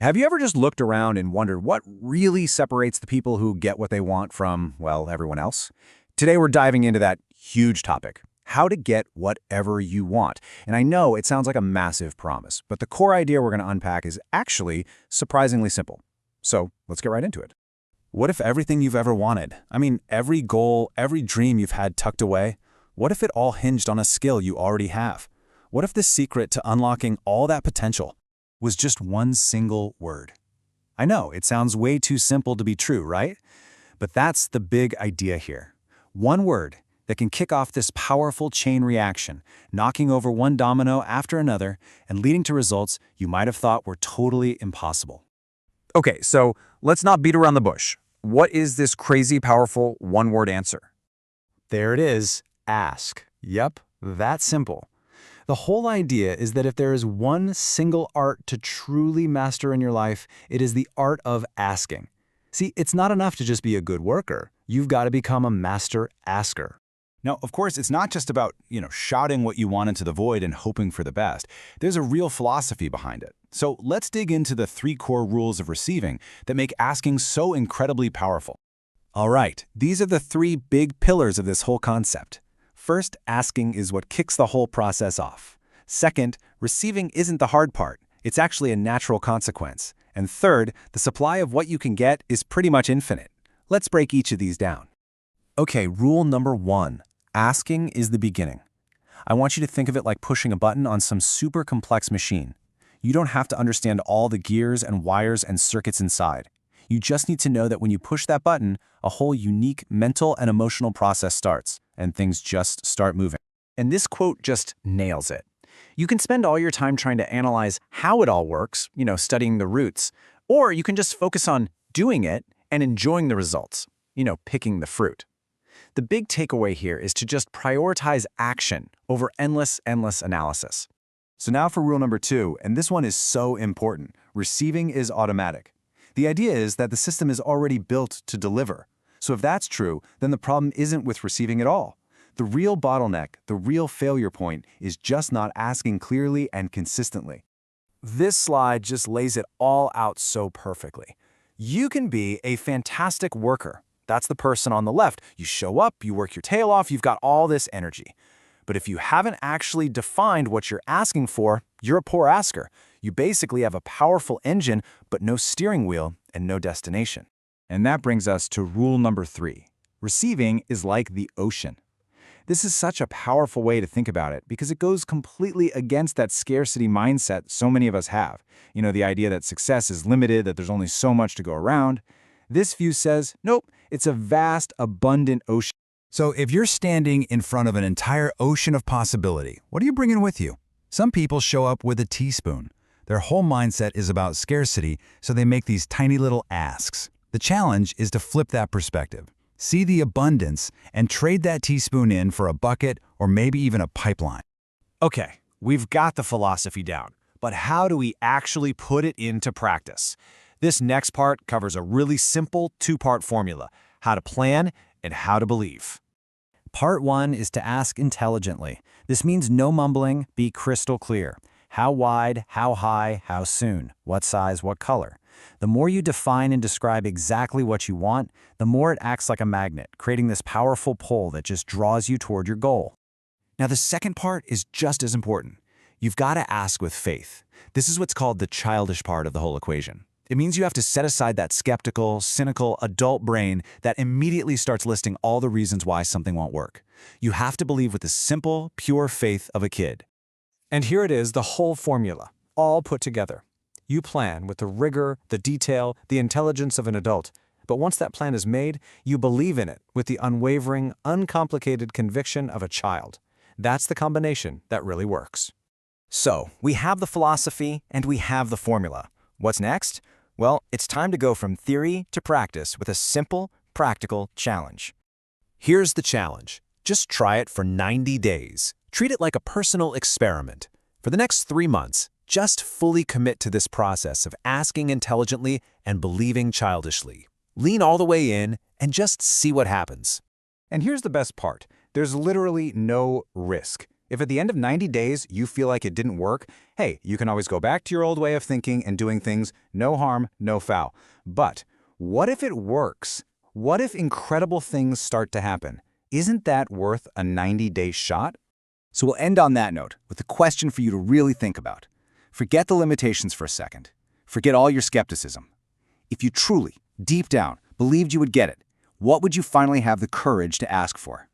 Have you ever just looked around and wondered what really separates the people who get what they want from, well, everyone else? Today we're diving into that huge topic, how to get whatever you want. And I know it sounds like a massive promise, but the core idea we're going to unpack is actually surprisingly simple. So let's get right into it. What if everything you've ever wanted, every goal, every dream you've had tucked away, what if it all hinged on a skill you already have? What if the secret to unlocking all that potential was just one single word? I know, it sounds way too simple to be true, right? But that's the big idea here. One word that can kick off this powerful chain reaction, knocking over one domino after another and leading to results you might have thought were totally impossible. Okay, so let's not beat around the bush. What is this crazy powerful one-word answer? There it is, ask. Yep, that simple. The whole idea is that if there is one single art to truly master in your life, it is the art of asking. See, it's not enough to just be a good worker. You've got to become a master asker. Now, of course, it's not just about, shouting what you want into the void and hoping for the best. There's a real philosophy behind it. So let's dig into the 3 core rules of receiving that make asking so incredibly powerful. All right, these are the 3 big pillars of this whole concept. First, asking is what kicks the whole process off. Second, receiving isn't the hard part. It's actually a natural consequence. And third, the supply of what you can get is pretty much infinite. Let's break each of these down. Okay, rule number 1. Asking is the beginning. I want you to think of it like pushing a button on some super complex machine. You don't have to understand all the gears and wires and circuits inside. You just need to know that when you push that button, a whole unique mental and emotional process starts, and things just start moving. And this quote just nails it. You can spend all your time trying to analyze how it all works, studying the roots, or you can just focus on doing it and enjoying the results, picking the fruit. The big takeaway here is to just prioritize action over endless analysis. So now for rule number 2, and this one is so important. Receiving is automatic. The idea is that the system is already built to deliver. So if that's true, then the problem isn't with receiving at all. The real bottleneck, the real failure point, is just not asking clearly and consistently. This slide just lays it all out so perfectly. You can be a fantastic worker. That's the person on the left. You show up, you work your tail off, you've got all this energy. But if you haven't actually defined what you're asking for, you're a poor asker. You basically have a powerful engine, but no steering wheel and no destination. And that brings us to rule number 3. Receiving is like the ocean. This is such a powerful way to think about it because it goes completely against that scarcity mindset so many of us have. The idea that success is limited, that there's only so much to go around. This view says, nope, it's a vast, abundant ocean. So if you're standing in front of an entire ocean of possibility, what are you bringing with you? Some people show up with a teaspoon. Their whole mindset is about scarcity, so they make these tiny little asks. The challenge is to flip that perspective. See the abundance and trade that teaspoon in for a bucket or maybe even a pipeline. Okay, we've got the philosophy down, but how do we actually put it into practice? This next part covers a really simple 2-part formula: how to plan and how to believe. Part 1 is to ask intelligently. This means no mumbling, be crystal clear. How wide, how high, how soon, what size, what color. The more you define and describe exactly what you want, the more it acts like a magnet, creating this powerful pull that just draws you toward your goal. Now, the second part is just as important. You've got to ask with faith. This is what's called the childish part of the whole equation. It means you have to set aside that skeptical, cynical, adult brain that immediately starts listing all the reasons why something won't work. You have to believe with the simple, pure faith of a kid. And here it is, the whole formula, all put together. You plan with the rigor, the detail, the intelligence of an adult. But once that plan is made, you believe in it with the unwavering, uncomplicated conviction of a child. That's the combination that really works. So, we have the philosophy and we have the formula. What's next? Well, it's time to go from theory to practice with a simple, practical challenge. Here's the challenge. Just try it for 90 days. Treat it like a personal experiment. For the next 3 months, just fully commit to this process of asking intelligently and believing childishly. Lean all the way in and just see what happens. And here's the best part. There's literally no risk. If at the end of 90 days you feel like it didn't work, hey, you can always go back to your old way of thinking and doing things, no harm, no foul. But what if it works? What if incredible things start to happen? Isn't that worth a 90-day shot? So we'll end on that note with a question for you to really think about. Forget the limitations for a second. Forget all your skepticism. If you truly, deep down, believed you would get it, what would you finally have the courage to ask for?